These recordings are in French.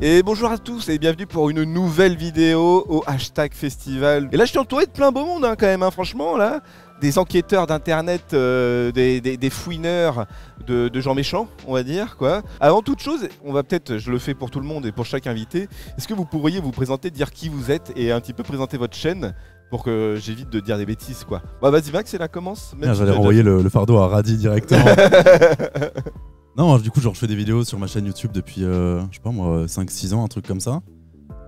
Et bonjour à tous et bienvenue pour une nouvelle vidéo au hashtag festival. Et là je suis entouré de plein beau monde quand même, franchement là. Des enquêteurs d'internet, des fouineurs de gens méchants, on va dire quoi. Avant toute chose, on va peut-être, je le fais pour tout le monde et pour chaque invité, est-ce que vous pourriez vous présenter, dire qui vous êtes et un petit peu présenter votre chaîne pour que j'évite de dire des bêtises quoi. Bah vas-y Max, c'est là, commence. J'allais renvoyer le fardeau à Radi directement. Non, du coup, genre, je fais des vidéos sur ma chaîne YouTube depuis, je sais pas moi, 5-6 ans, un truc comme ça.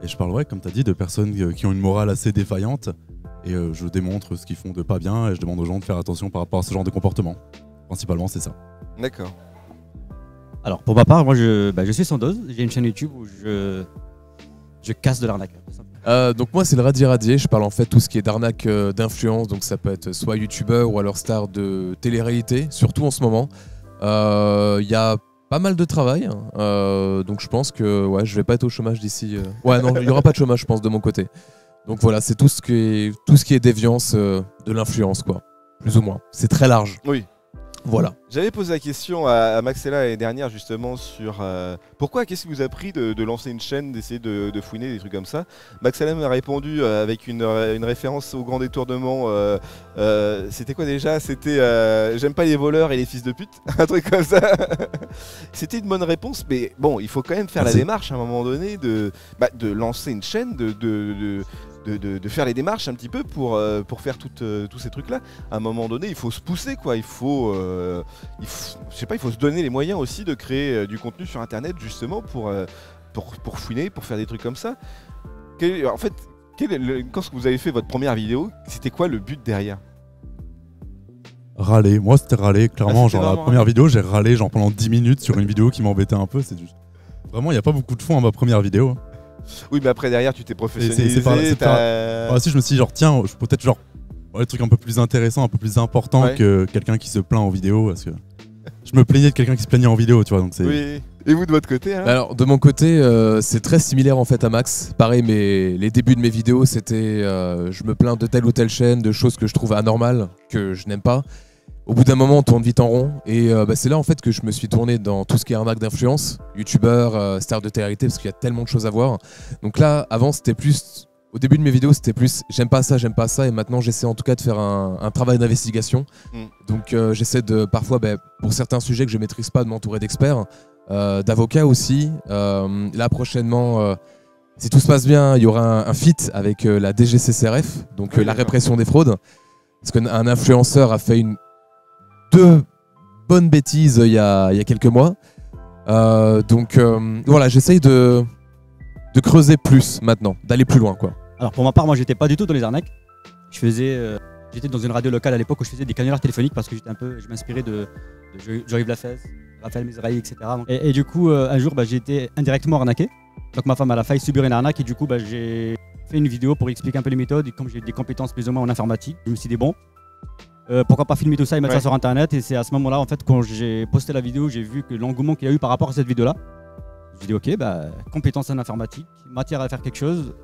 Et je parle, comme t'as dit, de personnes qui ont une morale assez défaillante. Et je démontre ce qu'ils font de pas bien et je demande aux gens de faire attention par rapport à ce genre de comportement. Principalement, c'est ça. D'accord. Alors, pour ma part, moi, je suis Sandoz. J'ai une chaîne YouTube où je casse de l'arnaque. Donc moi c'est le Radier, je parle en fait tout ce qui est d'arnaque d'influence, donc ça peut être soit youtubeur ou alors star de télé-réalité, surtout en ce moment. Il y a pas mal de travail, donc je pense que je vais pas être au chômage d'ici. Ouais non, il y aura pas de chômage je pense de mon côté. Donc voilà, c'est tout ce qui est déviance de l'influence quoi, plus ou moins. C'est très large. Oui. Voilà. J'avais posé la question à Maxella l'année dernière justement sur pourquoi, qu'est-ce qui vous a pris de lancer une chaîne, d'essayer de fouiner des trucs comme ça. Maxella m'a répondu avec une référence au grand détournement. C'était quoi déjà? C'était j'aime pas les voleurs et les fils de pute, un truc comme ça. C'était une bonne réponse, mais bon, il faut quand même faire la démarche à un moment donné de lancer une chaîne, de faire les démarches un petit peu pour faire tous ces trucs là. À un moment donné il faut se pousser quoi, il faut se donner les moyens aussi de créer du contenu sur internet justement pour fouiner, pour faire des trucs comme ça. En fait, quand vous avez fait votre première vidéo, c'était quoi le but derrière? Râler, moi c'était râler, clairement, genre la première râler. vidéo j'ai râlé genre pendant 10 minutes sur une vidéo qui m'embêtait un peu, c'est juste... Vraiment il n'y a pas beaucoup de fond à ma première vidéo. Oui mais après derrière tu t'es professionnalisé. Si je me suis dit genre tiens, peut-être genre des trucs un peu plus intéressants, un peu plus importants que quelqu'un qui se plaint en vidéo, parce que je me plaignais de quelqu'un qui se plaignait en vidéo, tu vois, donc c'est... Oui. Et vous de votre côté Alors de mon côté, c'est très similaire en fait à Max. Pareil, mais les débuts de mes vidéos, c'était je me plains de telle ou telle chaîne, de choses que je trouve anormales, que je n'aime pas. Au bout d'un moment, on tourne vite en rond et c'est là en fait que je me suis tourné dans tout ce qui est arnaque d'influence, youtubeur, star de télé-réalité, parce qu'il y a tellement de choses à voir. Donc là, avant, c'était plus... Au début de mes vidéos, c'était plus j'aime pas ça, et maintenant j'essaie en tout cas de faire un travail d'investigation. Donc j'essaie de parfois, pour certains sujets que je maîtrise pas, de m'entourer d'experts, d'avocats aussi. Là prochainement, si tout se passe bien, il y aura un feat avec la DGCCRF, donc la répression des fraudes, parce qu'un influenceur a fait deux bonnes bêtises il y a quelques mois. Donc voilà, j'essaye de creuser plus maintenant, d'aller plus loin quoi. Alors pour ma part, moi j'étais pas du tout dans les arnaques. J'étais dans une radio locale à l'époque où je faisais des canulars téléphoniques parce que je m'inspirais de Jean-Yves Lafesse, Raphaël Mesrahi, etc. Et du coup, un jour, j'ai été indirectement arnaqué. Donc ma femme elle a failli subir une arnaque et du coup, j'ai fait une vidéo pour expliquer un peu les méthodes. Et comme j'ai des compétences plus ou moins en informatique, je me suis dit bon, pourquoi pas filmer tout ça et mettre ça sur internet. Et c'est à ce moment-là, en fait, quand j'ai posté la vidéo, j'ai vu que l'engouement qu'il y a eu par rapport à cette vidéo-là. Je me suis dit ok, compétences en informatique, matière à faire quelque chose.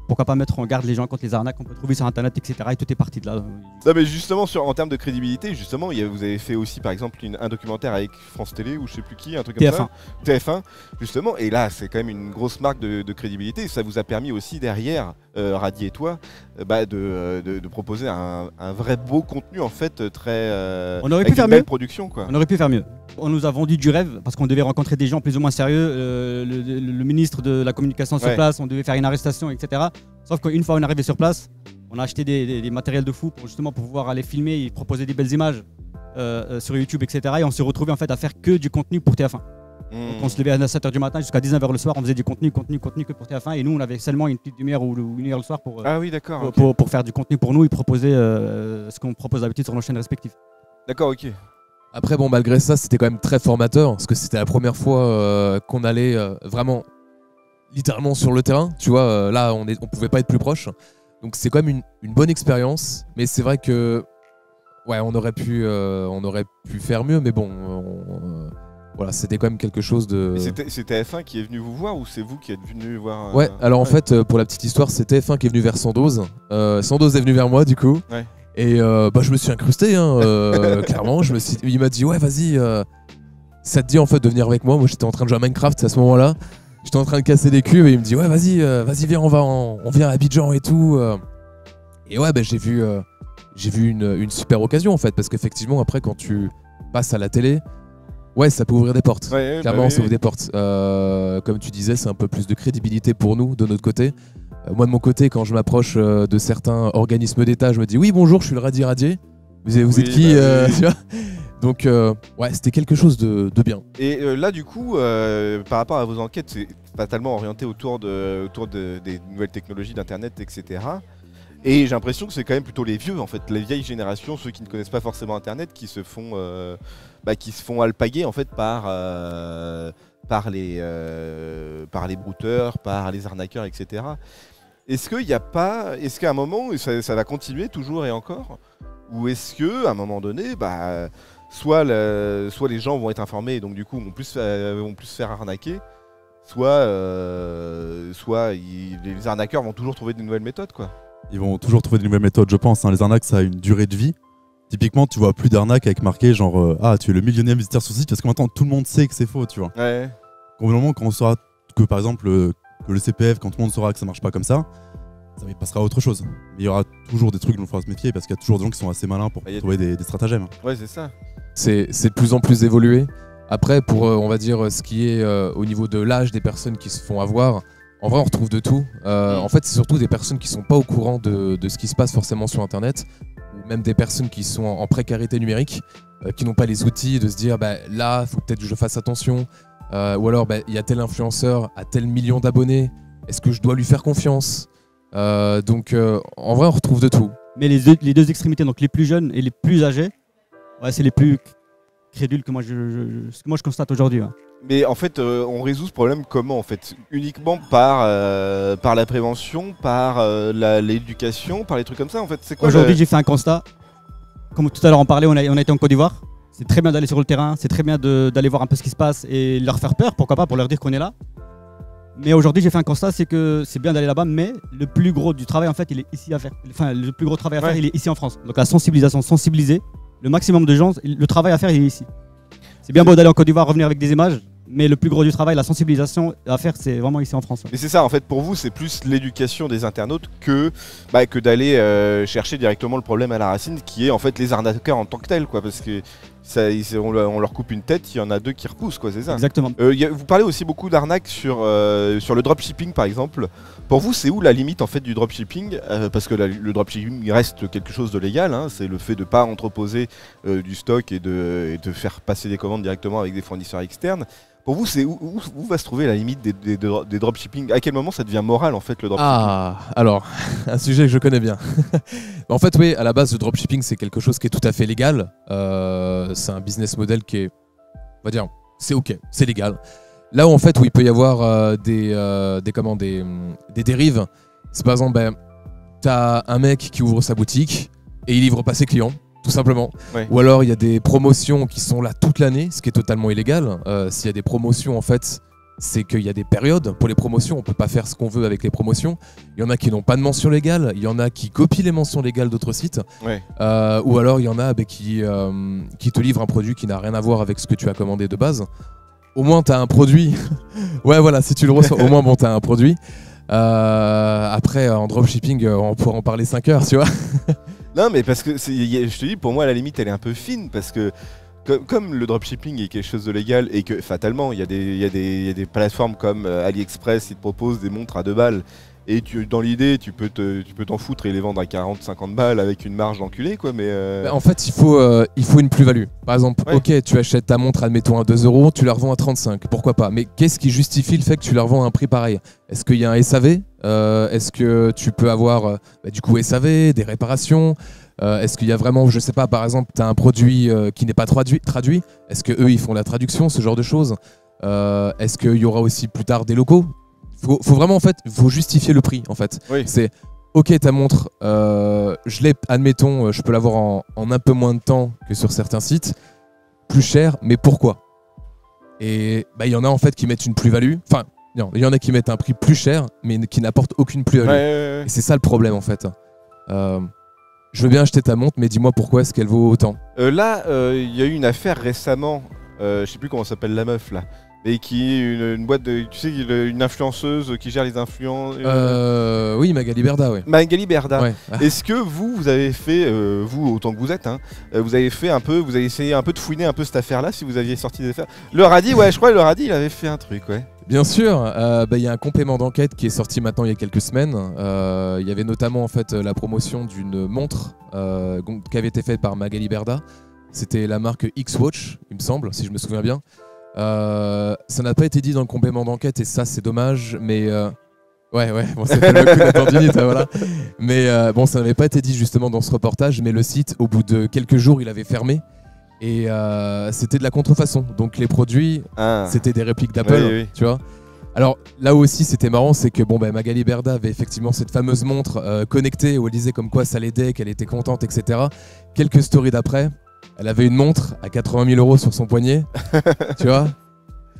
Pourquoi pas mettre en garde les gens contre les arnaques qu'on peut trouver sur internet, etc. Et tout est parti de là. Non mais justement en termes de crédibilité, justement, vous avez fait aussi par exemple un documentaire avec France Télé ou je sais plus qui, un truc comme ça. TF1, justement, et là c'est quand même une grosse marque de crédibilité. Ça vous a permis aussi derrière, Radi et toi, de proposer un vrai beau contenu en fait, très on aurait pu faire mieux. Production quoi. On aurait pu faire mieux. On nous a vendu du rêve parce qu'on devait rencontrer des gens plus ou moins sérieux, le ministre de la communication sur place, on devait faire une arrestation, etc. Sauf qu'une fois on est arrivé sur place, on a acheté des matériels de fou pour pouvoir aller filmer et proposer des belles images sur YouTube, etc. Et on s'est retrouvé en fait à faire que du contenu pour TF1. Donc on se levait à 7h du matin jusqu'à 19h le soir, on faisait du contenu que pour TF1 et nous on avait seulement une petite demi-heure ou une heure le soir pour faire du contenu pour nous et proposer ce qu'on propose d'habitude sur nos chaînes respectives. D'accord, ok. Après bon, malgré ça c'était quand même très formateur parce que c'était la première fois qu'on allait vraiment littéralement sur le terrain, tu vois, là on pouvait pas être plus proche, donc c'est quand même une bonne expérience, mais c'est vrai que on aurait pu faire mieux, mais bon, voilà, c'était quand même quelque chose de... C'est TF1 qui est venu vous voir ou c'est vous qui êtes venu voir Ouais, alors en fait, pour la petite histoire, c'est TF1 qui est venu vers Sandoz, Sandoz est venu vers moi du coup, et je me suis incrusté, clairement, il m'a dit ouais vas-y, ça te dit en fait de venir avec moi, j'étais en train de jouer à Minecraft à ce moment-là. J'étais en train de casser des cuves et il me dit ouais vas-y viens on vient à Abidjan et tout. Et ouais j'ai vu une super occasion en fait parce qu'effectivement après quand tu passes à la télé, ouais ça peut ouvrir des portes. Ouais, Clairement ça ouvre des portes. Comme tu disais c'est un peu plus de crédibilité pour nous de notre côté. Moi de mon côté quand je m'approche de certains organismes d'État je me dis oui bonjour je suis le Radier. Vous êtes qui tu vois. Donc ouais c'était quelque chose de bien. Et là du coup par rapport à vos enquêtes c'est fatalement orienté autour des nouvelles technologies d'internet etc. Et j'ai l'impression que c'est quand même plutôt les vieux en fait, les vieilles générations, ceux qui ne connaissent pas forcément internet qui se font alpaguer en fait par les brouteurs, par les arnaqueurs etc. Est-ce qu'à un moment ça va continuer toujours et encore? Ou est-ce qu'à un moment donné, soit les gens vont être informés et donc du coup vont plus se faire arnaquer, soit les arnaqueurs vont toujours trouver de nouvelles méthodes quoi. Ils vont toujours trouver de nouvelles méthodes, je pense. Les arnaques, ça a une durée de vie. Typiquement, tu vois plus d'arnaques avec marqué genre tu es le millionième visiteur sur site parce que maintenant tout le monde sait que c'est faux, tu vois. Ouais. Au moment quand on saura que par exemple que le CPF, quand tout le monde saura que ça marche pas comme ça passera à autre chose. Mais il y aura toujours des trucs dont il faudra se méfier parce qu'il y a toujours des gens qui sont assez malins pour trouver des stratagèmes. Ouais, c'est ça. C'est de plus en plus évolué. Après, pour on va dire ce qui est au niveau de l'âge des personnes qui se font avoir, en vrai on retrouve de tout. En fait, c'est surtout des personnes qui sont pas au courant de ce qui se passe forcément sur Internet, ou même des personnes qui sont en précarité numérique, qui n'ont pas les outils de se dire là, faut peut-être que je fasse attention, ou alors il y a tel influenceur à tel million d'abonnés, est-ce que je dois lui faire confiance? Donc en vrai on retrouve de tout. Mais les deux extrémités, donc les plus jeunes et les plus âgés, ouais, c'est les plus crédules que ce que moi je constate aujourd'hui. Ouais. Mais en fait, on résout ce problème comment en fait? Uniquement par la prévention, par l'éducation, par les trucs comme ça en fait. C'est quoi aujourd'hui j'ai fait un constat. Comme tout à l'heure on parlait, on a été en Côte d'Ivoire. C'est très bien d'aller sur le terrain, c'est très bien d'aller voir un peu ce qui se passe et leur faire peur, pourquoi pas, pour leur dire qu'on est là. Mais aujourd'hui, j'ai fait un constat, c'est que c'est bien d'aller là-bas, mais le plus gros du travail, en fait, il est ici à faire. Enfin, le plus gros travail à faire, il est ici en France. Donc la sensibilisation, sensibiliser le maximum de gens, le travail à faire, il est ici. C'est bien beau d'aller en Côte d'Ivoire, revenir avec des images, mais le plus gros du travail, la sensibilisation à faire, c'est vraiment ici en France. Mais c'est ça, en fait, pour vous, c'est plus l'éducation des internautes que d'aller chercher directement le problème à la racine, qui est en fait les arnaqueurs en tant que tels, quoi, parce que on leur coupe une tête, il y en a deux qui repoussent, quoi, c'est ça. Exactement. Vous parlez aussi beaucoup d'arnaques sur le dropshipping, par exemple. Pour vous, c'est où la limite en fait du dropshipping? Parce que le dropshipping reste quelque chose de légal, hein, c'est le fait de ne pas entreposer du stock et de faire passer des commandes directement avec des fournisseurs externes. Pour vous, c'est où va se trouver la limite des dropshipping? À quel moment ça devient moral en fait le dropshipping? Ah, alors, un sujet que je connais bien. En fait, oui, à la base, le dropshipping, c'est quelque chose qui est tout à fait légal. C'est un business model qui est, on va dire, c'est ok, c'est légal. Là où en fait, où il peut y avoir des dérives, c'est par exemple, tu as un mec qui ouvre sa boutique et il livre pas ses clients. Tout simplement. Ouais. Ou alors il y a des promotions qui sont là toute l'année, ce qui est totalement illégal. S'il y a des promotions, en fait, c'est qu'il y a des périodes pour les promotions. On peut pas faire ce qu'on veut avec les promotions. Il y en a qui n'ont pas de mention légale, il y en a qui copient les mentions légales d'autres sites. Ouais. Ou alors il y en a qui te livrent un produit qui n'a rien à voir avec ce que tu as commandé de base. Au moins tu as un produit. Ouais voilà, si tu le reçois, au moins bon, tu as un produit. Après en dropshipping, on pourrait en parler 5 heures, tu vois. Non mais parce que je te dis, pour moi la limite elle est un peu fine parce que comme le dropshipping est quelque chose de légal et que fatalement il y a des plateformes comme AliExpress qui te proposent des montres à 2 balles et dans l'idée tu peux t'en foutre et les vendre à 40-50 balles avec une marge d'enculé quoi, mais en fait il faut une plus-value. Par exemple, ok, tu achètes ta montre admettons à 2 €, tu la revends à 35, pourquoi pas, mais qu'est-ce qui justifie le fait que tu la revends à un prix pareil? Est-ce qu'il y a un SAV? Est-ce que tu peux avoir du coup SAV, des réparations? Est-ce qu'il y a vraiment, je sais pas, par exemple, tu as un produit qui n'est pas traduit? Est-ce qu'eux ils font la traduction, ce genre de choses? Est-ce qu'il y aura aussi plus tard des locaux? Faut vraiment en fait, faut justifier le prix en fait. Oui. C'est ok, ta montre, je l'ai, admettons, je peux l'avoir en un peu moins de temps que sur certains sites, plus cher, mais pourquoi? Et il y en a en fait qui mettent une plus-value. Enfin, il y en a qui mettent un prix plus cher, mais qui n'apportent aucune plus-value. Ouais. Et c'est ça le problème en fait. Je veux bien acheter ta montre, mais dis-moi pourquoi est-ce qu'elle vaut autant? Là, il y a eu une affaire récemment, je sais plus comment s'appelle la meuf là, Mais qui est une boîte de. Tu sais, une influenceuse qui gère les influences. Oui, Magali Berda, ouais. Magali Berda. Ouais. Est-ce que vous avez fait, vous autant que vous êtes, hein, vous avez essayé un peu de fouiner un peu cette affaire-là, si vous aviez sorti des affaires. Le Radis, ouais, je crois que le Radis, il avait fait un truc, ouais. Bien sûr, il y a un complément d'enquête qui est sorti maintenant il y a quelques semaines. Il y avait notamment en fait la promotion d'une montre qui avait été faite par Magali Berda. C'était la marque X-Watch, il me semble, si je me souviens bien. Ça n'a pas été dit dans le complément d'enquête et ça c'est dommage, mais ouais, bon, ça fait le coup d'opportunité, voilà. Mais bon, ça n'avait pas été dit justement dans ce reportage, mais le site, au bout de quelques jours, il avait fermé et c'était de la contrefaçon. Donc les produits, c'était des répliques d'Apple, oui. tu vois. Alors là aussi, c'était marrant, c'est que bon, Magali Berda avait effectivement cette fameuse montre connectée où elle disait comme quoi ça l'aidait, qu'elle était contente, etc. Quelques stories d'après. Elle avait une montre à 80 000 € sur son poignet, tu vois.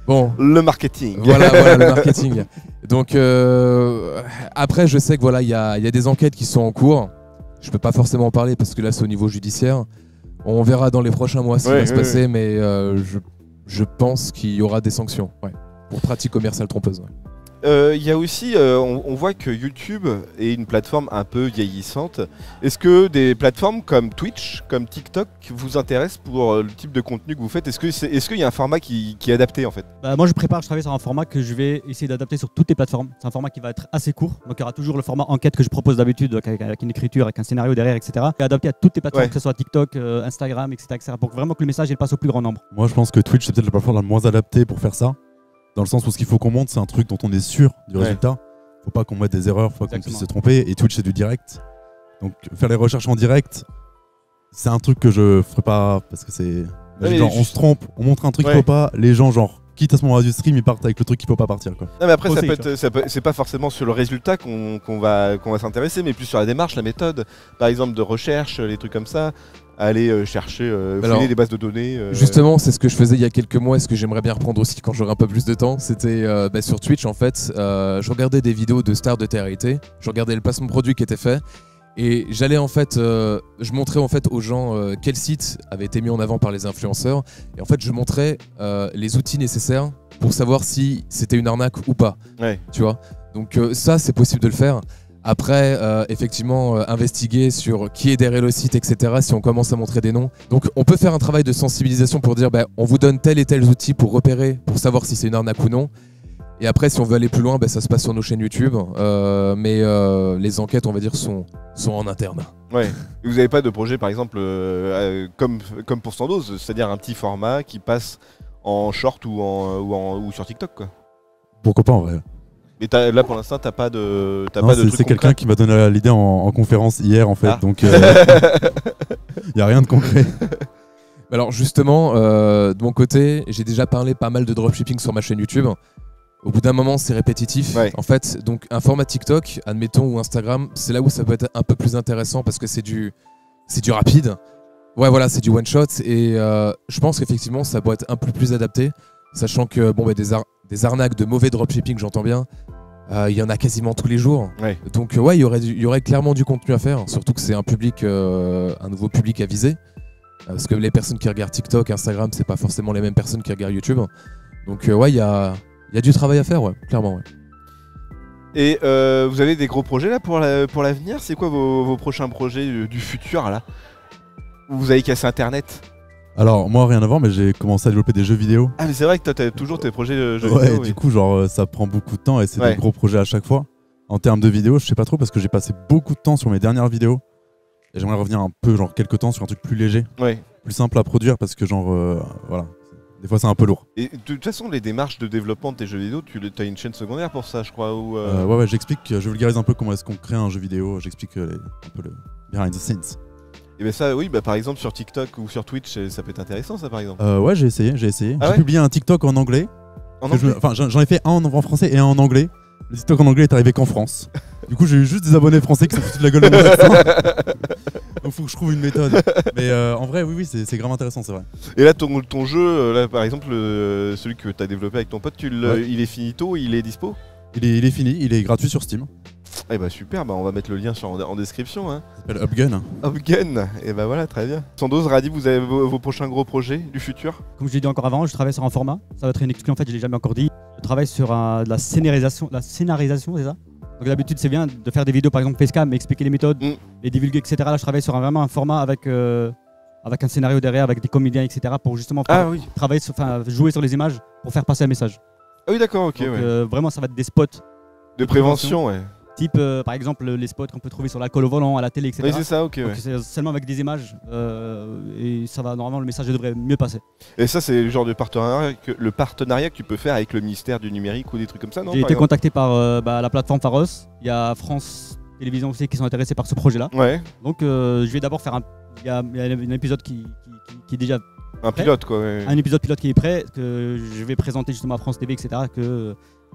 Bon. Le marketing. Voilà le marketing. Donc après, je sais que voilà, il y a des enquêtes qui sont en cours. Je peux pas forcément en parler parce que là, c'est au niveau judiciaire. On verra dans les prochains mois ce qui va se passer, mais je pense qu'il y aura des sanctions, pour pratique commerciale trompeuse. Il y a aussi, on voit que YouTube est une plateforme un peu vieillissante. Est-ce que des plateformes comme Twitch, comme TikTok vous intéressent pour le type de contenu que vous faites? Est-ce qu'il y a un format qui est adapté en fait? Moi je travaille sur un format que je vais essayer d'adapter sur toutes les plateformes. C'est un format qui va être assez court, donc il y aura toujours le format enquête que je propose d'habitude avec une écriture, avec un scénario derrière, etc. Et adapté à toutes les plateformes, que ce soit TikTok, Instagram, etc., pour vraiment que le message il passe au plus grand nombre. Moi je pense que Twitch c'est peut-être la plateforme la moins adaptée pour faire ça. Dans le sens où ce qu'il faut qu'on monte, c'est un truc dont on est sûr du résultat. Faut pas qu'on mette des erreurs, faut pas qu'on puisse se tromper. Et Twitch, c'est du direct. Donc faire les recherches en direct, c'est un truc que je ferai pas parce que c'est. On se trompe, on montre un truc qui faut pas, les gens, genre, quitte à ce moment-là du stream, ils partent avec le truc qui peut pas partir, quoi. Non, mais après, c'est pas forcément sur le résultat qu'on va s'intéresser, mais plus sur la démarche, la méthode. Par exemple, de recherche, les trucs comme ça. Aller chercher, fouiller des bases de données. Justement, c'est ce que je faisais il y a quelques mois et ce que j'aimerais bien reprendre aussi quand j'aurai un peu plus de temps. C'était sur Twitch en fait. Je regardais des vidéos de stars de télé-réalité, je regardais le placement de produit qui était fait et j'allais en fait, je montrais en fait aux gens quel site avait été mis en avant par les influenceurs et en fait je montrais les outils nécessaires pour savoir si c'était une arnaque ou pas. Tu vois. Donc ça c'est possible de le faire. Après, effectivement, investiguer sur qui est derrière le site, etc. si on commence à montrer des noms. Donc on peut faire un travail de sensibilisation pour dire on vous donne tel et tel outil pour repérer, pour savoir si c'est une arnaque ou non. Et après, si on veut aller plus loin, ça se passe sur nos chaînes YouTube. Mais les enquêtes, on va dire, sont en interne. Ouais. Et vous n'avez pas de projet, par exemple, comme pour Sandoz, c'est-à-dire un petit format qui passe en short ou sur TikTok, quoi. Pourquoi pas en vrai. Mais là pour l'instant t'as pas de c'est quelqu'un qui m'a donné l'idée en conférence hier en fait, donc il n'y a rien de concret. Alors justement, de mon côté, j'ai déjà parlé pas mal de dropshipping sur ma chaîne YouTube. Au bout d'un moment, c'est répétitif. En fait, donc un format TikTok, admettons, ou Instagram, c'est là où ça peut être un peu plus intéressant parce que c'est du rapide. Ouais, voilà, c'est du one shot et je pense qu'effectivement, ça peut être un peu plus adapté, sachant que des arnaques de mauvais dropshipping, j'entends bien. Il y en a quasiment tous les jours. Donc il y aurait clairement du contenu à faire, surtout que c'est un nouveau public à viser. Parce que les personnes qui regardent TikTok, Instagram, c'est pas forcément les mêmes personnes qui regardent YouTube. Donc il y a du travail à faire, clairement. Et vous avez des gros projets là pour l'avenir? C'est quoi vos prochains projets du futur là? Vous avez cassé Internet? Alors moi rien à voir, mais j'ai commencé à développer des jeux vidéo. Ah mais c'est vrai que toi t'as toujours tes projets de jeux vidéo. Du coup genre ça prend beaucoup de temps et c'est des gros projets à chaque fois. En termes de vidéos, je sais pas trop parce que j'ai passé beaucoup de temps sur mes dernières vidéos. Et j'aimerais revenir un peu quelques temps sur un truc plus léger, plus simple à produire parce que voilà, des fois c'est un peu lourd. Et de toute façon les démarches de développement de tes jeux vidéo, tu as une chaîne secondaire pour ça je crois ou Ouais j'explique, je vulgarise un peu comment est-ce qu'on crée un jeu vidéo, j'explique un peu le behind the scenes. Et bien ça par exemple sur TikTok ou sur Twitch ça peut être intéressant ça par exemple. Ouais j'ai essayé. J'ai publié un TikTok en anglais. J'en ai fait un en français et un en anglais. Le TikTok en anglais est arrivé qu'en France. Du coup j'ai eu juste des abonnés français qui sont foutus de la gueule de mon accent. Donc faut que je trouve une méthode. Mais en vrai oui c'est grave intéressant, c'est vrai. Et là ton jeu, là par exemple celui que tu as développé avec ton pote, il est finito, il est dispo? Il est fini, il est gratuit sur Steam. Eh bah super, bah on va mettre le lien en description. Hein. Ça s'appelle Upgun. Upgun, et bah voilà, très bien. Sandoz, Radi, vous avez vos prochains gros projets du futur? Comme je l'ai dit encore avant, je travaille sur un format. Ça va être une exclu, en fait, je l'ai jamais encore dit. Je travaille sur de la scénarisation, c'est ça? Donc d'habitude, c'est bien de faire des vidéos, par exemple Facecam, expliquer les méthodes, les divulguer, etc. Là, je travaille sur vraiment un format avec un scénario derrière, avec des comédiens, etc. pour justement travailler, jouer sur les images pour faire passer un message. Ah oui, d'accord, ok. Donc, ouais. vraiment, ça va être des spots De prévention, ouais. type, par exemple, les spots qu'on peut trouver sur l'alcool au volant, à la télé, etc. Oui, c'est ça, ok. Donc Ouais. c'est seulement avec des images et ça va, normalement, le message devrait mieux passer. Et ça, c'est le genre de partenariat que tu peux faire avec le ministère du numérique ou des trucs comme ça, non? J'ai été contacté par la plateforme Pharos. Il y a France Télévisions aussi qui sont intéressés par ce projet-là. Ouais, Donc je vais d'abord faire il y a un épisode qui est déjà un pilote, quoi. Ouais. un épisode pilote qui est prêt, que je vais présenter justement à France TV, etc.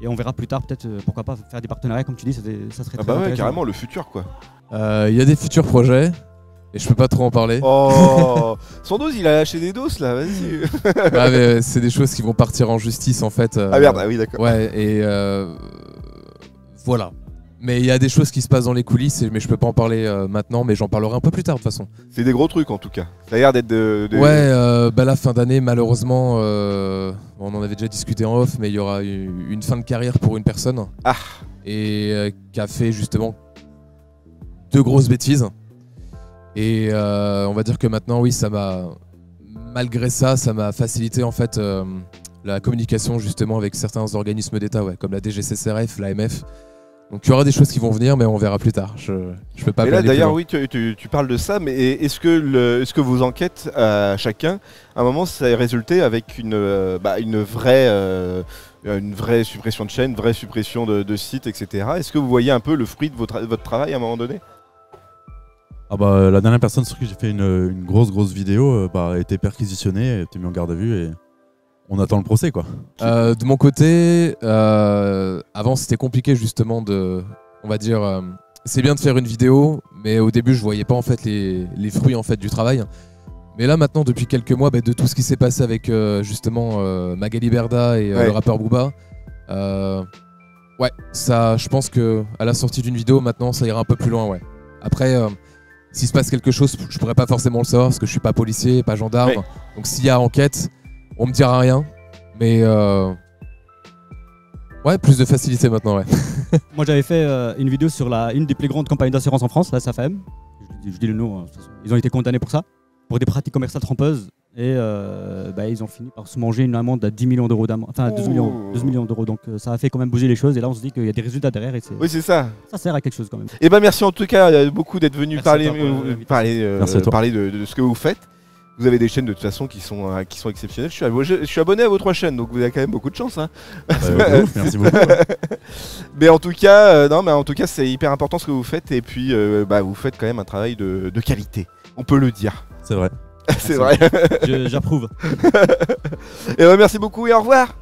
Et on verra plus tard peut-être pourquoi pas faire des partenariats comme tu dis, ça serait Ah très bah ouais, intéressant. carrément, le futur, quoi. Il y a des futurs projets et je peux pas trop en parler. Oh, Sandoz, il a lâché des doses là, vas-y. Ah, mais c'est des choses qui vont partir en justice en fait. Ah merde, ah oui, d'accord. Ouais, et voilà. Mais il y a des choses qui se passent dans les coulisses, mais je peux pas en parler maintenant, mais j'en parlerai un peu plus tard de toute façon. C'est des gros trucs en tout cas. Ça a l'air d'être Ouais, la fin d'année, malheureusement, on en avait déjà discuté en off, mais il y aura une fin de carrière pour une personne. Ah. Et qui a fait justement 2 grosses bêtises. Et on va dire que maintenant, oui, malgré ça, ça m'a facilité en fait la communication justement avec certains organismes d'État, ouais, comme la DGCCRF, l'AMF. Donc il y aura des choses qui vont venir, mais on verra plus tard. Je peux pas. Mais là aller plus d'ailleurs, loin. oui, tu parles de ça, mais est-ce que vos enquêtes à chacun, à un moment, ça a résulté avec une vraie suppression de chaîne, une vraie suppression de sites, etc. Est-ce que vous voyez un peu le fruit de votre travail à un moment donné? Ah bah la dernière personne sur qui j'ai fait une grosse vidéo a été perquisitionnée, a été mis en garde à vue et on attend le procès quoi. De mon côté, avant c'était compliqué justement on va dire, c'est bien de faire une vidéo, mais au début je voyais pas en fait les fruits en fait du travail. Mais là maintenant depuis quelques mois, de tout ce qui s'est passé avec justement Magali Berda et le rappeur Booba, ouais, ça, je pense que à la sortie d'une vidéo maintenant ça ira un peu plus loin, ouais. Après, s'il se passe quelque chose, je pourrais pas forcément le savoir parce que je suis pas policier, pas gendarme. Ouais. Donc s'il y a enquête, on me dira rien, mais ouais, plus de facilité maintenant, ouais. Moi j'avais fait une vidéo sur une des plus grandes compagnies d'assurance en France, la SAFM. Je dis le nom, de toute façon. Ils ont été condamnés pour ça, pour des pratiques commerciales trompeuses. Et ils ont fini par se manger une amende à 10 millions d'euros d'amende, enfin 12 millions d'euros. Donc ça a fait quand même bouger les choses. Et là on se dit qu'il y a des résultats derrière et Oui, c'est ça. ça sert à quelque chose quand même. Et merci en tout cas beaucoup d'être venu Merci à parler, toi pour l'invitation. parler de ce que vous faites. Vous avez des chaînes de toute façon qui sont exceptionnelles. Je suis abonné à vos 3 chaînes, donc vous avez quand même beaucoup de chance. Hein. Ouf, merci beaucoup. Mais en tout cas, c'est hyper important ce que vous faites. Et puis, vous faites quand même un travail de qualité. On peut le dire. C'est vrai. C'est vrai. J'approuve. Et merci beaucoup et au revoir.